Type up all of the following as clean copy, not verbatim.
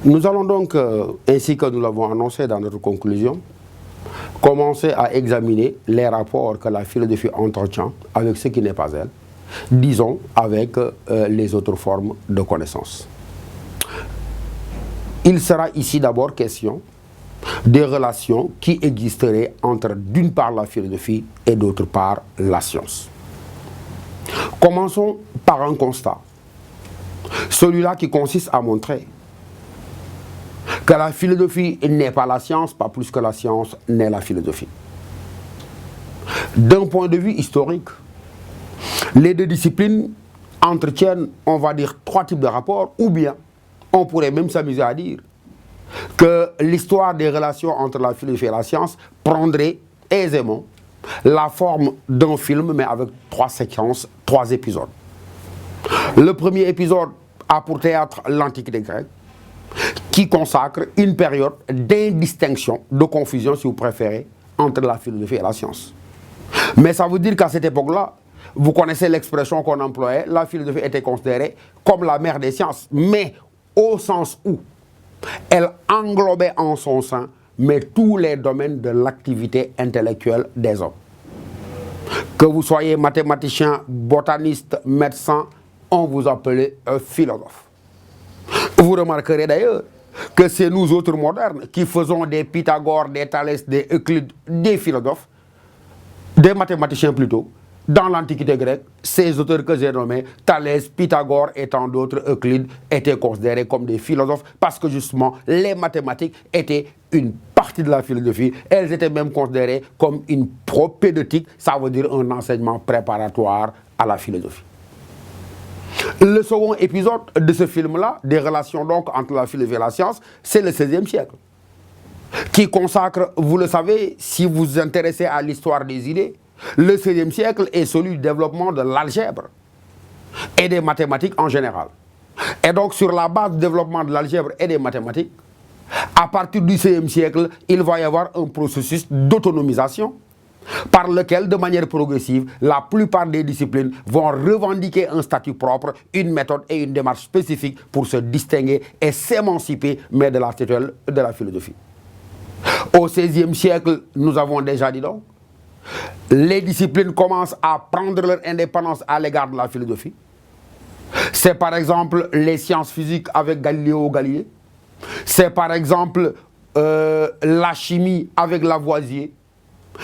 Nous allons donc, ainsi que nous l'avons annoncé dans notre conclusion, commencer à examiner les rapports que la philosophie entretient avec ce qui n'est pas elle, disons avec les autres formes de connaissance. Il sera ici d'abord question des relations qui existeraient entre d'une part la philosophie et d'autre part la science. Commençons par un constat, celui-là qui consiste à montrer que la philosophie n'est pas la science, pas plus que la science n'est la philosophie. D'un point de vue historique, les deux disciplines entretiennent, on va dire, trois types de rapports, ou bien on pourrait même s'amuser à dire que l'histoire des relations entre la philosophie et la science prendrait aisément la forme d'un film, mais avec trois séquences, trois épisodes. Le premier épisode a pour théâtre l'Antiquité grecque, qui consacre une période d'indistinction, de confusion, si vous préférez, entre la philosophie et la science. Mais ça veut dire qu'à cette époque-là, vous connaissez l'expression qu'on employait, la philosophie était considérée comme la mère des sciences, mais au sens où elle englobait en son sein, mais tous les domaines de l'activité intellectuelle des hommes. Que vous soyez mathématicien, botaniste, médecin, on vous appelait un philosophe. Vous remarquerez d'ailleurs que c'est nous autres modernes qui faisons des Pythagore, des Thalès, des Euclide, des philosophes, des mathématiciens plutôt. Dans l'Antiquité grecque, ces auteurs que j'ai nommés, Thalès, Pythagore et tant d'autres, Euclide, étaient considérés comme des philosophes parce que justement, les mathématiques étaient une partie de la philosophie. Elles étaient même considérées comme une propédeutique, ça veut dire un enseignement préparatoire à la philosophie. Le second épisode de ce film-là, des relations donc entre la philosophie et la science, c'est le XVIe siècle, qui consacre, vous le savez, si vous vous intéressez à l'histoire des idées, le XVIe siècle est celui du développement de l'algèbre et des mathématiques en général. Et donc sur la base du développement de l'algèbre et des mathématiques, à partir du XVIe siècle, il va y avoir un processus d'autonomisation par lequel, de manière progressive, la plupart des disciplines vont revendiquer un statut propre, une méthode et une démarche spécifique pour se distinguer et s'émanciper, mais de la tutelle de la philosophie. Au XVIe siècle, nous avons déjà dit donc, les disciplines commencent à prendre leur indépendance à l'égard de la philosophie. C'est par exemple les sciences physiques avec Galileo Galilei. C'est par exemple la chimie avec Lavoisier.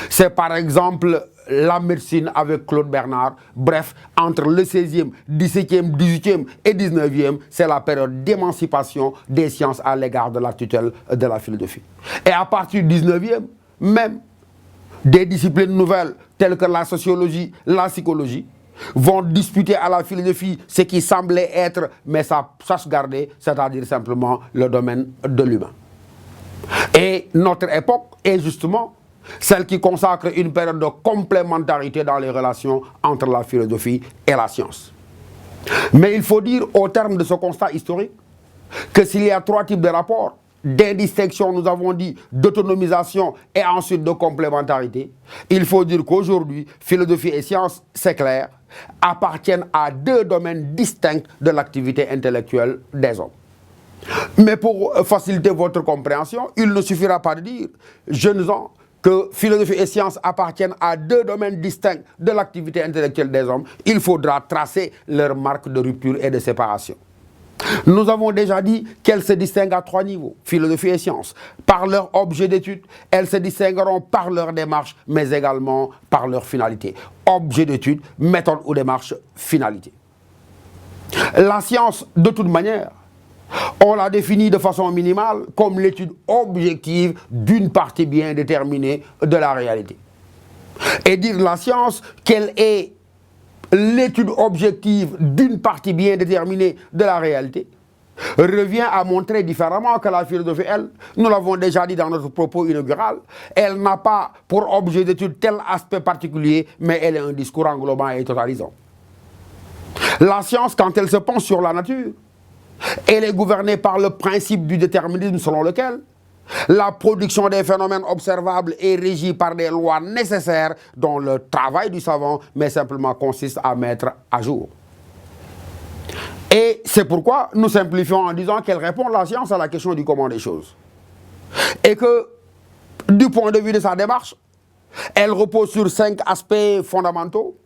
C'est par exemple la médecine avec Claude Bernard. Bref, entre le 16e, 17e, 18e et 19e, c'est la période d'émancipation des sciences à l'égard de la tutelle de la philosophie. Et à partir du 19e, même, des disciplines nouvelles telles que la sociologie, la psychologie, vont disputer à la philosophie ce qui semblait être, mais ça sache garder, c'est-à-dire simplement le domaine de l'humain. Et notre époque est justement celle qui consacre une période de complémentarité dans les relations entre la philosophie et la science. Mais il faut dire, au terme de ce constat historique, que s'il y a trois types de rapports, d'indistinction, nous avons dit, d'autonomisation et ensuite de complémentarité, il faut dire qu'aujourd'hui, philosophie et sciences, c'est clair, appartiennent à deux domaines distincts de l'activité intellectuelle des hommes. Mais pour faciliter votre compréhension, il ne suffira pas de dire, jeunes gens, que philosophie et sciences appartiennent à deux domaines distincts de l'activité intellectuelle des hommes. Il faudra tracer leur marque de rupture et de séparation. Nous avons déjà dit qu'elles se distinguent à trois niveaux, philosophie et sciences. Par leur objet d'étude, elles se distingueront par leur démarche, mais également par leur finalité. Objet d'étude, méthode ou démarche, finalité. La science, de toute manière, on l'a définie de façon minimale comme l'étude objective d'une partie bien déterminée de la réalité. Et dire la science qu'elle est l'étude objective d'une partie bien déterminée de la réalité revient à montrer différemment que la philosophie, elle, nous l'avons déjà dit dans notre propos inaugural, elle n'a pas pour objet d'étude tel aspect particulier, mais elle est un discours englobant et totalisant. La science, quand elle se penche sur la nature, elle est gouvernée par le principe du déterminisme selon lequel la production des phénomènes observables est régie par des lois nécessaires dont le travail du savant mais simplement consiste à mettre à jour. Et c'est pourquoi nous simplifions en disant qu'elle répond, la science, à la question du comment des choses. Et que, du point de vue de sa démarche, elle repose sur 5 aspects fondamentaux: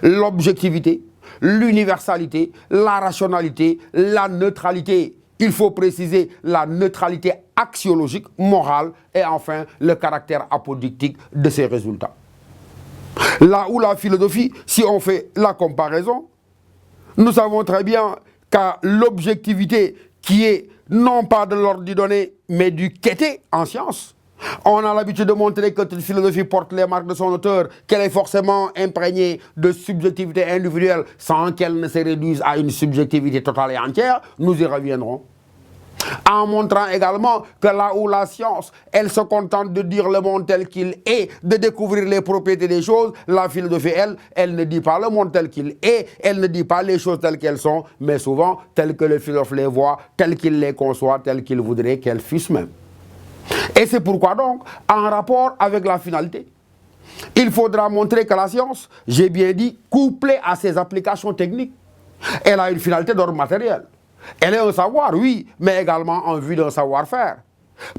l'objectivité, l'universalité, la rationalité, la neutralité. Il faut préciser la neutralité axiologique, morale, et enfin le caractère apodictique de ces résultats. Là où la philosophie, si on fait la comparaison, nous savons très bien qu'à l'objectivité qui est non pas de l'ordre du donné, mais du qu'était en science, on a l'habitude de montrer que toute philosophie porte les marques de son auteur, qu'elle est forcément imprégnée de subjectivité individuelle sans qu'elle ne se réduise à une subjectivité totale et entière. Nous y reviendrons. En montrant également que là où la science, elle se contente de dire le monde tel qu'il est, de découvrir les propriétés des choses, la philosophie, elle ne dit pas le monde tel qu'il est, elle ne dit pas les choses telles qu'elles sont, mais souvent telles que le philosophe les voit, telles qu'il les conçoit, telles qu'il voudrait qu'elles fussent même. Et c'est pourquoi donc, en rapport avec la finalité, il faudra montrer que la science, j'ai bien dit, couplée à ses applications techniques, elle a une finalité d'ordre matériel. Elle est un savoir, oui, mais également en vue d'un savoir-faire.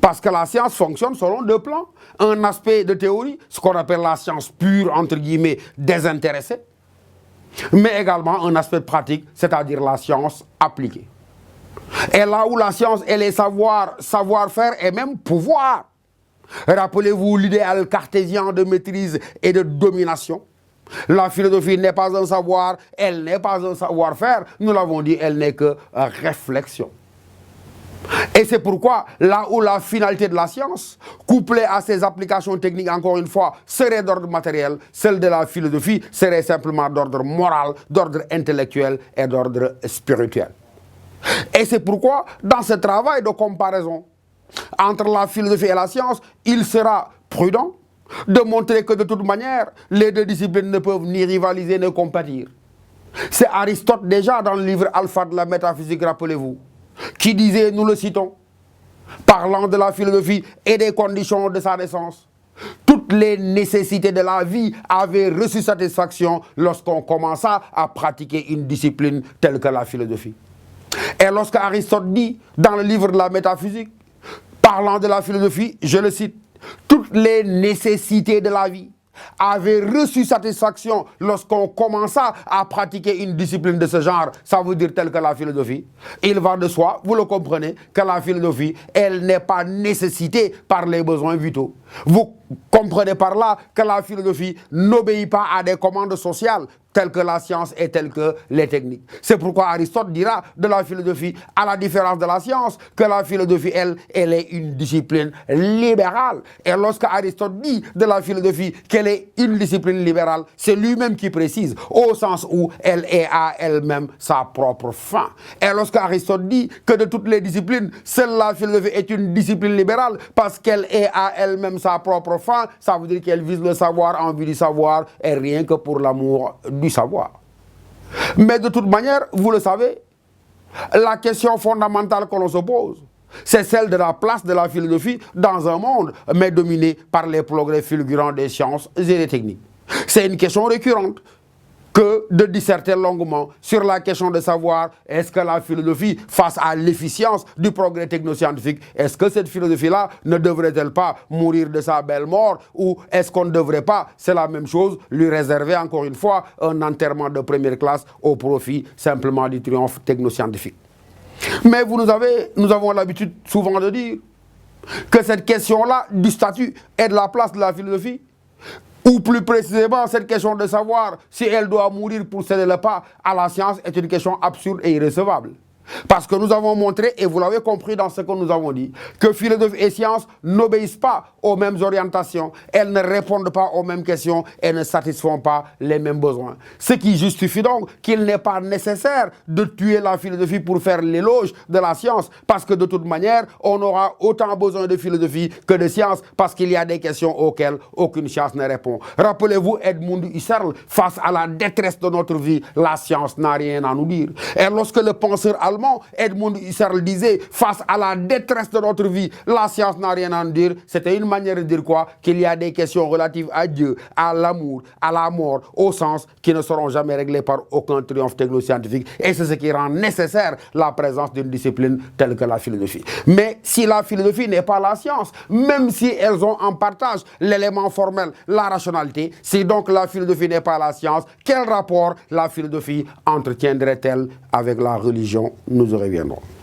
Parce que la science fonctionne selon 2 plans. Un aspect de théorie, ce qu'on appelle la science pure, entre guillemets, désintéressée, mais également un aspect pratique, c'est-à-dire la science appliquée. Et là où la science, elle est savoir-faire et même pouvoir. Rappelez-vous l'idéal cartésien de maîtrise et de domination. La philosophie n'est pas un savoir, elle n'est pas un savoir-faire. Nous l'avons dit, elle n'est que réflexion. Et c'est pourquoi, là où la finalité de la science, couplée à ses applications techniques, encore une fois, serait d'ordre matériel, celle de la philosophie serait simplement d'ordre moral, d'ordre intellectuel et d'ordre spirituel. Et c'est pourquoi, dans ce travail de comparaison entre la philosophie et la science, il sera prudent de montrer que de toute manière, les 2 disciplines ne peuvent ni rivaliser ni compatir. C'est Aristote déjà dans le livre Alpha de la métaphysique, rappelez-vous, qui disait, nous le citons, parlant de la philosophie et des conditions de sa naissance: toutes les nécessités de la vie avaient reçu satisfaction lorsqu'on commença à pratiquer une discipline telle que la philosophie. Et lorsque Aristote dit, dans le livre de la métaphysique, parlant de la philosophie, je le cite, toutes les nécessités de la vie avaient reçu satisfaction lorsqu'on commença à pratiquer une discipline de ce genre, ça veut dire telle que la philosophie. Il va de soi, vous le comprenez, que la philosophie, elle n'est pas nécessitée par les besoins vitaux. Vous comprenez par là que la philosophie n'obéit pas à des commandes sociales telles que la science et telles que les techniques. C'est pourquoi Aristote dira de la philosophie, à la différence de la science, que la philosophie, elle est une discipline libérale. Et lorsque Aristote dit de la philosophie qu'elle est une discipline libérale, c'est lui-même qui précise, au sens où elle est à elle-même sa propre fin. Et lorsque Aristote dit que de toutes les disciplines, seule la philosophie est une discipline libérale parce qu'elle est à elle-même sa propre fin, ça veut dire qu'elle vise le savoir en vue du savoir et rien que pour l'amour du savoir. Mais de toute manière, vous le savez, la question fondamentale que l'on se pose, c'est celle de la place de la philosophie dans un monde, mais dominé par les progrès fulgurants des sciences et des techniques. C'est une question récurrente que de disserter longuement sur la question de savoir est-ce que la philosophie, face à l'efficience du progrès technoscientifique, est-ce que cette philosophie-là ne devrait-elle pas mourir de sa belle mort, ou est-ce qu'on ne devrait pas, c'est la même chose, lui réserver encore une fois un enterrement de première classe au profit simplement du triomphe technoscientifique. Mais nous avons l'habitude souvent de dire que cette question-là du statut et de la place de la philosophie, ou plus précisément, cette question de savoir si elle doit mourir pour céder le pas à la science est une question absurde et irrécevable. Parce que nous avons montré, et vous l'avez compris dans ce que nous avons dit, que philosophie et science n'obéissent pas aux mêmes orientations, elles ne répondent pas aux mêmes questions et ne satisfont pas les mêmes besoins. Ce qui justifie donc qu'il n'est pas nécessaire de tuer la philosophie pour faire l'éloge de la science, parce que de toute manière, on aura autant besoin de philosophie que de science, parce qu'il y a des questions auxquelles aucune science ne répond. Rappelez-vous Edmund Husserl, face à la détresse de notre vie, la science n'a rien à nous dire. Et lorsque le penseur allemand également, Edmund Husserl disait, face à la détresse de notre vie, la science n'a rien à en dire. C'était une manière de dire quoi? Qu'il y a des questions relatives à Dieu, à l'amour, à la mort, au sens, qui ne seront jamais réglées par aucun triomphe technoscientifique. Et c'est ce qui rend nécessaire la présence d'une discipline telle que la philosophie. Mais si la philosophie n'est pas la science, même si elles ont en partage l'élément formel, la rationalité, si donc la philosophie n'est pas la science, quel rapport la philosophie entretiendrait-elle avec la religion? Nous y reviendrons.